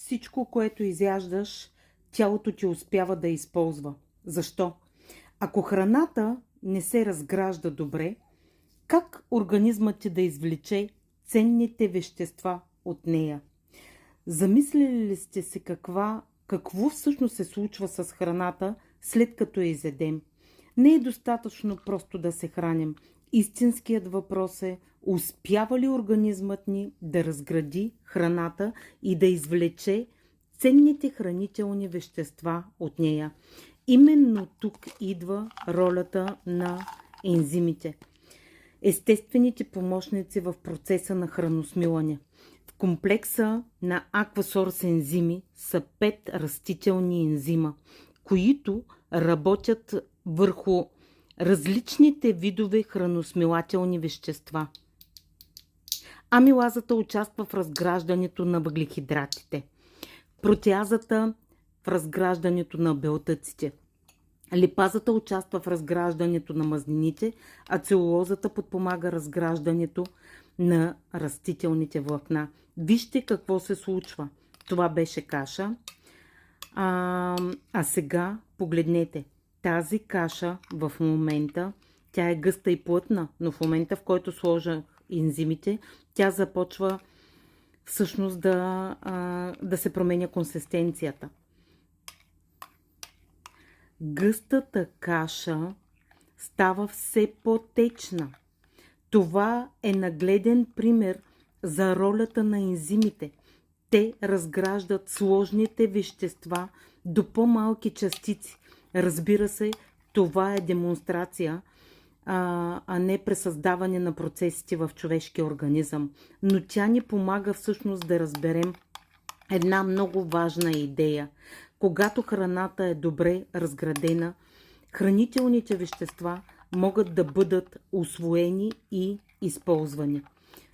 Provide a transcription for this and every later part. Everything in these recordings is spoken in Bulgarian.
всичко, което изяждаш, тялото ти успява да използва. Защо? Ако храната не се разгражда добре, как организмът ти да извлече ценните вещества от нея? Замислили ли сте се какво всъщност се случва с храната, след като я изедем? Не е достатъчно просто да се храним. Истинският въпрос е: успява ли организмът ни да разгради храната и да извлече ценните хранителни вещества от нея? Именно тук идва ролята на ензимите. Естествените помощници в процеса на храносмилане. В комплекса на Aquasource ензими са 5 растителни ензима, които работят върху различните видове храносмилателни вещества. Амилазата участва в разграждането на въглехидратите, протеазата в разграждането на белтъците, липазата участва в разграждането на мазнините, а целулозата подпомага разграждането на растителните влакна. Вижте какво се случва. Това беше каша. А сега погледнете. Тази каша в момента, тя е гъста и плътна, но в момента, в който сложа ензимите, тя започва всъщност да се променя консистенцията. Гъстата каша става все по-течна. Това е нагледен пример за ролята на ензимите. Те разграждат сложните вещества до по-малки частици. Разбира се, това е демонстрация, а не пресъздаване на процесите в човешкия организъм. Но тя ни помага всъщност да разберем една много важна идея. Когато храната е добре разградена, хранителните вещества могат да бъдат усвоени и използвани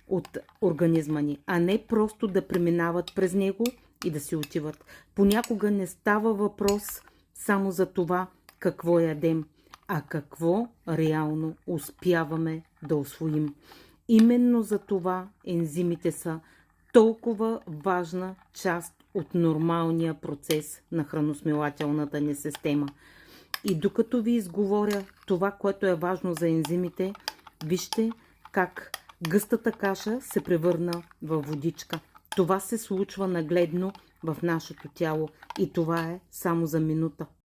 от организма ни, а не просто да преминават през него и да си отиват. Понякога не става въпрос само за това какво ядем, а какво реално успяваме да усвоим. Именно за това ензимите са толкова важна част от нормалния процес на храносмилателната ни система. И докато ви изговоря това, което е важно за ензимите, вижте как гъстата каша се превърна в водичка. Това се случва нагледно в нашето тяло и това е само за минута.